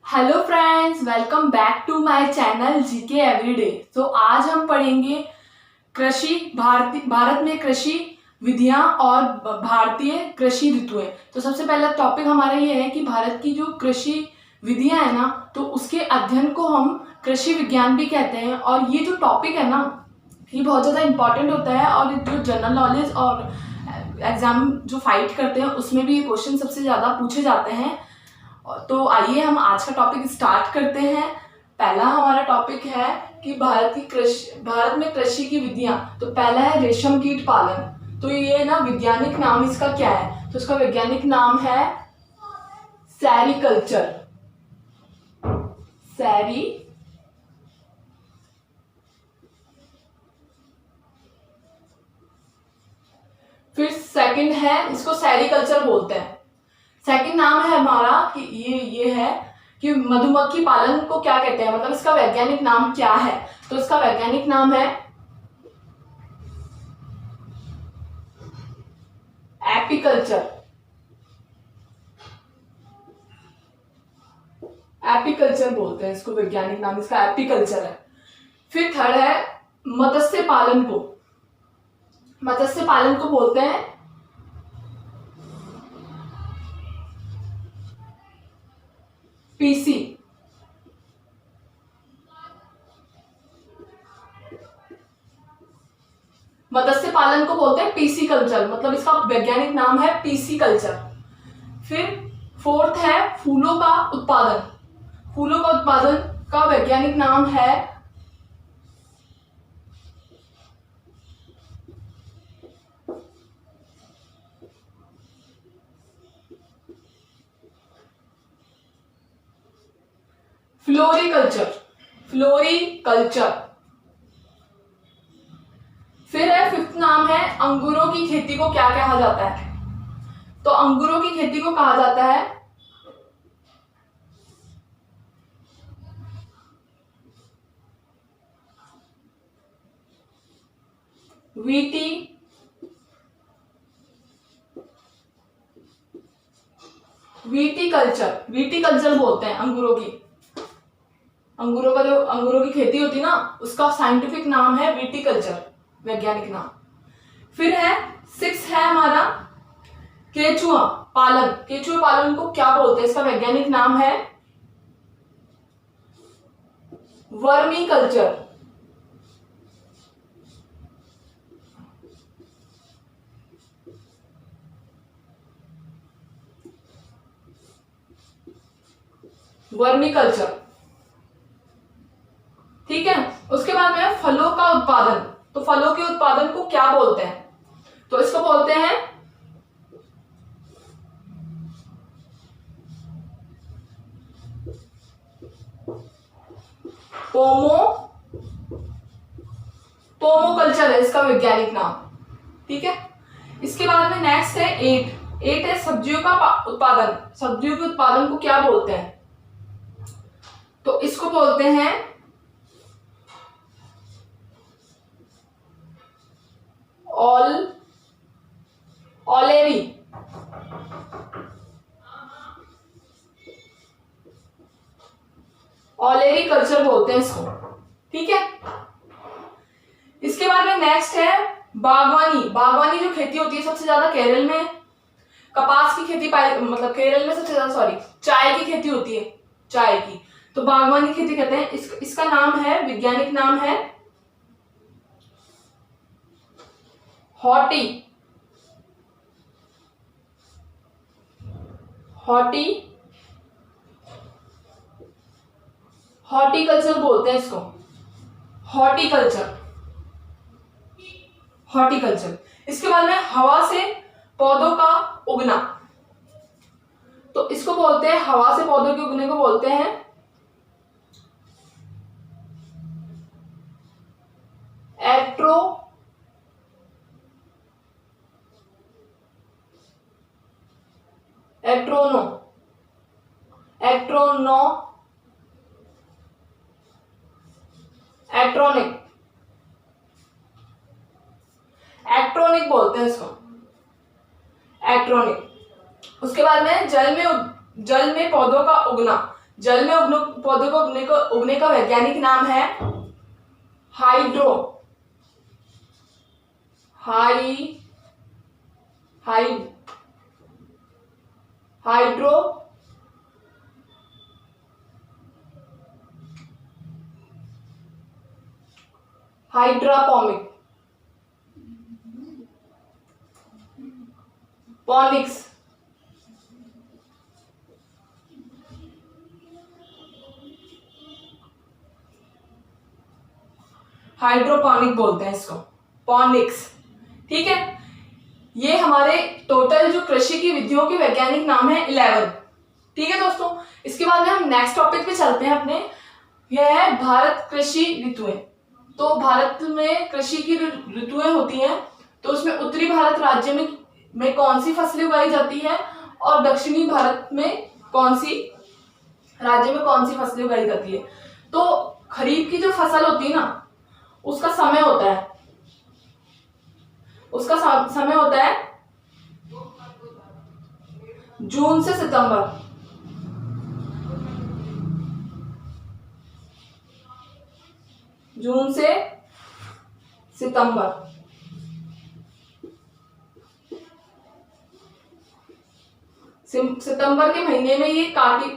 Hello friends, welcome back to my channel GK everyday. तो आज हम पढ़ेंगे कृषि भारत में कृषि विधियां और भारतीय कृषि ऋतुएं। तो सबसे पहला टॉपिक हमारा ये है कि भारत की जो कृषि विधियां है ना, तो उसके अध्ययन को हम कृषि विज्ञान भी कहते हैं। और ये जो टॉपिक है ना, ये बहुत ज़्यादा इंपॉर्टेंट होता है और जो जनरल नॉलेज और एग्जाम जो फाइट करते हैं उसमें भी ये क्वेश्चन सबसे ज़्यादा पूछे जाते हैं। तो आइए हम आज का टॉपिक स्टार्ट करते हैं। पहला हमारा टॉपिक है कि भारत में कृषि की विधियां। तो पहला है रेशम कीट पालन। तो ये ना वैज्ञानिक नाम इसका क्या है, तो इसका वैज्ञानिक नाम है सेरीकल्चर। फिर सेकंड है, इसको सेरीकल्चर बोलते हैं। सेकंड नाम है हमारा कि ये है कि मधुमक्खी पालन को क्या कहते हैं, मतलब इसका वैज्ञानिक नाम क्या है। तो इसका वैज्ञानिक नाम है एपीकल्चर। एपीकल्चर बोलते हैं इसको, वैज्ञानिक नाम इसका एपीकल्चर है। फिर थर्ड है मत्स्य पालन को। मत्स्य पालन को बोलते हैं पीसी। मत्स्य पालन को बोलते हैं पीसी कल्चर, मतलब इसका वैज्ञानिक नाम है पीसी कल्चर। फिर फोर्थ है फूलों का उत्पादन। फूलों का उत्पादन का वैज्ञानिक नाम है फ्लोरिकल्चर। फ्लोरिकल्चर। फिर है फिफ्थ नाम है अंगूरों की खेती को क्या कहा जाता है। तो अंगूरों की खेती को कहा जाता है वीटी वीटिकल्चर। वीटिकल्चर बोलते हैं अंगूरों की। अंगूरों का जो अंगूरों की खेती होती है ना, उसका साइंटिफिक नाम है वीटिकल्चर, वैज्ञानिक नाम। फिर है सिक्स है हमारा केचुआ पालन। केचुआ पालन को क्या बोलते हैं, इसका वैज्ञानिक नाम है वर्मी कल्चर। वर्मी कल्चर, ठीक है। उसके बाद में फलों का उत्पादन। तो फलों के उत्पादन को क्या बोलते हैं, तो इसको बोलते हैं पोमोकल्चर है इसका वैज्ञानिक नाम, ठीक है। इसके बाद में नेक्स्ट है एट है सब्जियों का उत्पादन। सब्जियों के उत्पादन को क्या बोलते हैं, तो इसको बोलते हैं ऑलेरी। ऑलेरी कल्चर बोलते हैं इसको, ठीक है। इसके बाद में नेक्स्ट है बागवानी। बागवानी जो खेती होती है सबसे ज्यादा केरल में कपास की खेती मतलब केरल में सबसे ज्यादा चाय की खेती होती है, चाय की। तो बागवानी खेती कहते हैं। इसका नाम है, वैज्ञानिक नाम है हॉर्टिकल्चर बोलते हैं इसको, हॉर्टिकल्चर। इसके बाद में हवा से पौधों का उगना। तो इसको बोलते हैं, हवा से पौधों के उगने को बोलते हैं एट्रोनिक बोलते हैं इसको, एट्रोनिक। उसके बाद में जल में पौधों का उगना। जल में पौधे को उगने का वैज्ञानिक नाम है hydro high high hydro hydroponics hydroponic बोलते हैं इसको, पॉनिक्स। ठीक है, ये हमारे टोटल जो कृषि की विधियों के वैज्ञानिक नाम है 11। ठीक है दोस्तों, इसके बाद में हम नेक्स्ट टॉपिक पे चलते हैं अपने, यह है भारत कृषि ऋतुएं। तो भारत में कृषि की ऋतुएं होती हैं, तो उसमें उत्तरी भारत राज्य में कौन सी फसलें उगाई जाती है और दक्षिणी भारत में कौन सी राज्य में कौन सी फसलें उगाई जाती है। तो खरीफ की जो फसल होती है ना, उसका समय होता है, समय होता है जून से सितंबर। जून से सितंबर। सितंबर के महीने में ये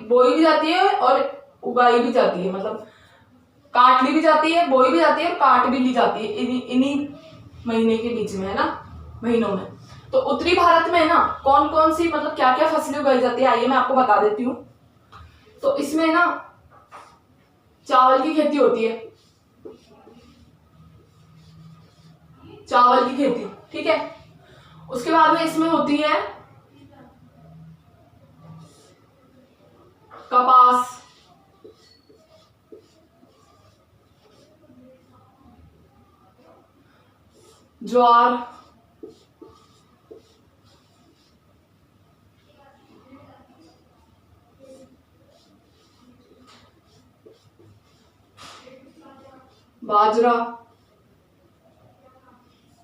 बोई भी जाती है और उगाई भी जाती है, मतलब काट ली भी जाती है, बोई भी जाती है और काट भी ली जाती है इन्हीं महीने के बीच में, है ना, महीनों में। तो उत्तरी भारत में ना कौन कौन सी, मतलब क्या क्या फसलें उगाई जाती है, आइए मैं आपको बता देती हूँ। तो इसमें ना चावल की खेती होती है, चावल की खेती। ठीक है, उसके बाद में इसमें होती है कपास, ज्वार, बाजरा,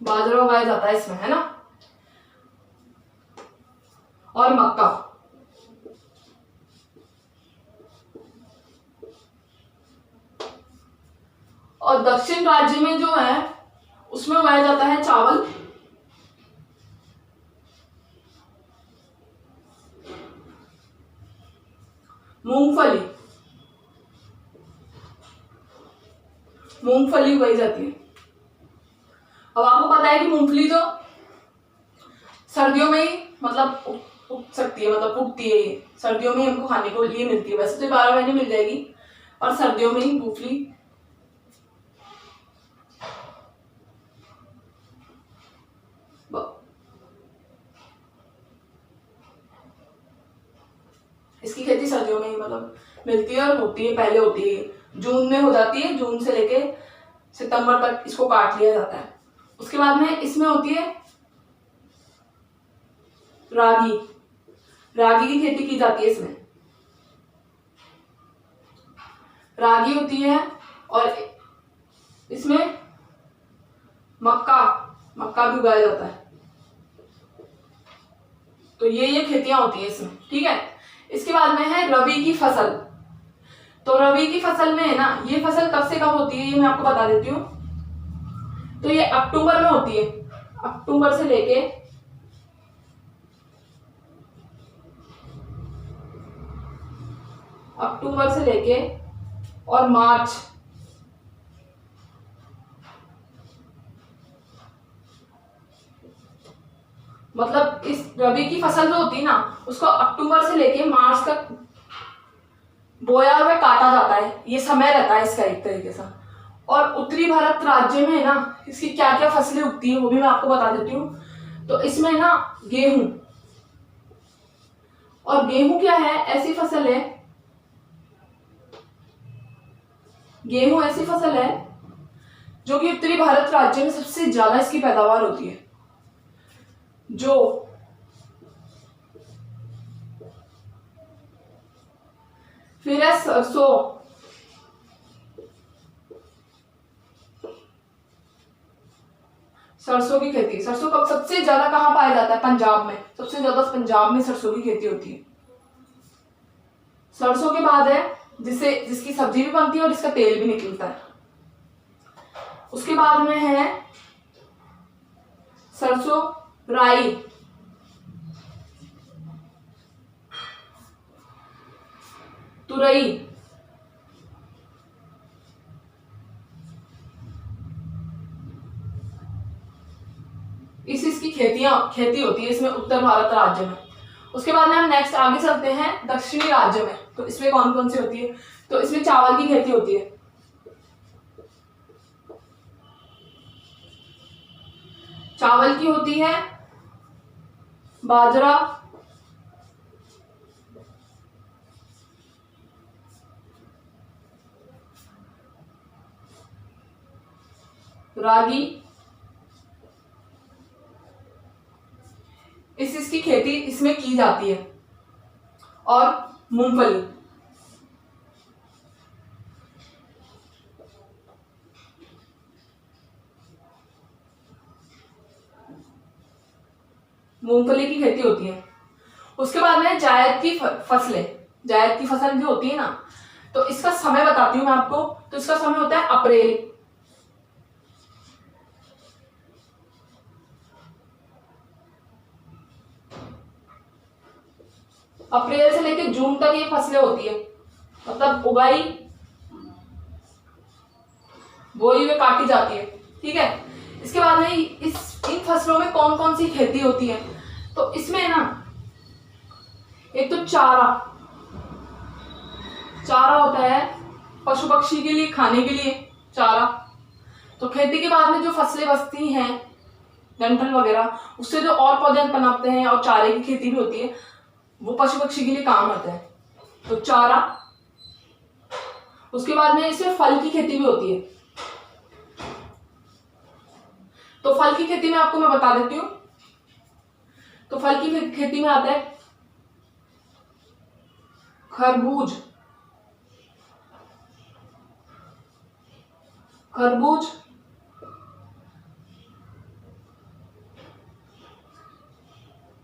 बाजरा उगाया जाता है इसमें, है ना, और मक्का। और दक्षिण राज्य में जो है उसमें उगाया जाता है चावल, मूंगफली, मूंगफली उगाई जाती है। अब आपको पता है कि मूंगफली तो सर्दियों में ही मतलब उग सकती है, मतलब उगती है, सर्दियों में हमको खाने को लिए मिलती है। वैसे तो 12 महीने मिल जाएगी, और सर्दियों में ही मूंगफली इसकी खेती सर्दियों में ही मतलब मिलती है और होती है, पहले होती है जून में हो जाती है, जून से लेके सितंबर तक इसको काट लिया जाता है। उसके बाद में इसमें होती है रागी, रागी की खेती की जाती है इसमें, रागी होती है। और इसमें मक्का, मक्का भी उगाया जाता है। तो ये खेतियां होती है इसमें। ठीक है, इसके बाद में है रबी की फसल। तो रबी की फसल में है ना, ये फसल कब से कब होती है ये मैं आपको बता देती हूँ। तो ये अक्टूबर में होती है, अक्टूबर से लेके और मार्च, मतलब इस रबी की फसल जो होती है ना, उसको अक्टूबर से लेके मार्च तक बोया हुआ काटा जाता है, ये समय रहता है इसका एक तरीके से। और उत्तरी भारत राज्य में ना इसकी क्या क्या फसलें उगती है वो भी मैं आपको बता देती हूँ। तो इसमें ना गेहूं, और गेहूं क्या है, ऐसी फसल है, गेहूं ऐसी फसल है जो कि उत्तरी भारत राज्य में सबसे ज्यादा इसकी पैदावार होती है। जो फिर है सरसों, सरसों की खेती। सरसों कब सबसे ज्यादा कहाँ पाया जाता है, पंजाब में, सबसे ज्यादा पंजाब में सरसों की खेती होती है। सरसों के बाद है जिसकी सब्जी भी बनती है और इसका तेल भी निकलता है। उसके बाद में है सरसों, राई, तुरई, इसकी खेती होती है इसमें उत्तर भारत राज्य में। उसके बाद में हम नेक्स्ट आगे चलते हैं दक्षिणी राज्य में। तो इसमें कौन कौन सी होती है? तो इसमें चावल की खेती होती है। चावल की होती है, बाजरा, रागी, इसकी खेती इसमें की जाती है, और मूंगफली। मूंगफली की खेती होती है। उसके बाद में जायद की फसलें, जायद की फसल जो होती है ना, तो इसका समय बताती हूं मैं आपको। तो इसका समय होता है अप्रैल, अप्रैल से लेकर जून तक ये फसलें होती है। मतलब उगाई, बोई में काटी जाती है। ठीक है। इसके बाद में इन फसलों में कौन कौन सी खेती होती है? तो इसमें ना एक तो चारा होता है पशु पक्षी के लिए, खाने के लिए चारा। तो खेती के बाद में जो फसलें बचती हैं, डंठल वगैरह, उससे जो और पौधे पनपते हैं और चारे की खेती भी होती है, वो पशु पक्षी के लिए काम आता है। तो चारा। उसके बाद में इसमें फल की खेती भी होती है। तो फल की खेती में आपको मैं बता देती हूं। तो फल की खेती में आता है खरबूज,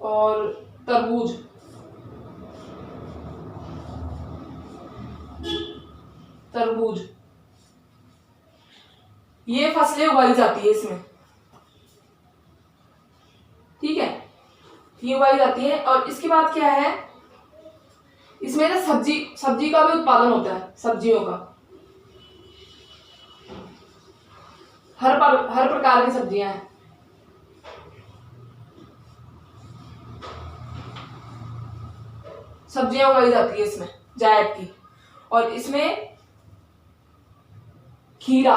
और तरबूज। ये फसलें उगाई जाती है इसमें। ठीक है, ये उगाई जाती है। और इसके बाद क्या है, इसमें ना सब्जी का भी उत्पादन होता है, सब्जियों का। हर प्रकार की सब्जियां हैं। सब्जियां उगाई जाती है इसमें, जायद की। और इसमें खीरे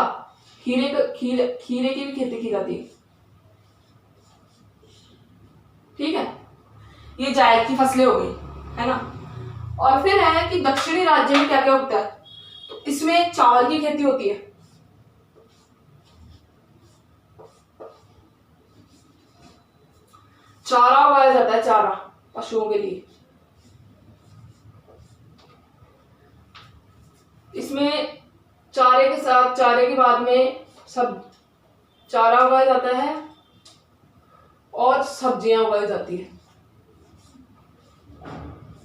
की भी खेती की जाती है। ठीक है, ये जायद की फसलें हो गई, है ना। और फिर है कि दक्षिणी राज्य में क्या क्या उगता है। तो इसमें चावल की खेती होती है, चारा उगाया जाता है, चारा पशुओं के लिए। इसमें चारे के बाद में सब चारा उगाया जाता है और सब्जियां उगाई जाती है,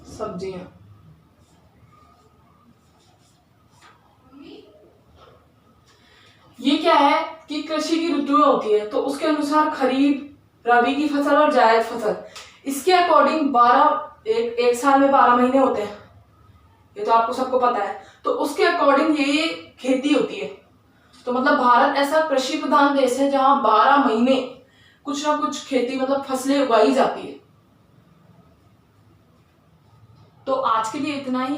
सब्जियां। ये क्या है कि कृषि की ऋतुएं होती है। तो उसके अनुसार खरीफ, रबी की फसल और जायद फसल, इसके अकॉर्डिंग एक साल में 12 महीने होते हैं, ये तो आपको सबको पता है। तो उसके अकॉर्डिंग ये खेती होती है। तो मतलब भारत ऐसा कृषि प्रधान देश है जहां 12 महीने कुछ ना कुछ खेती, मतलब फसलें उगाई जाती है। तो आज के लिए इतना ही।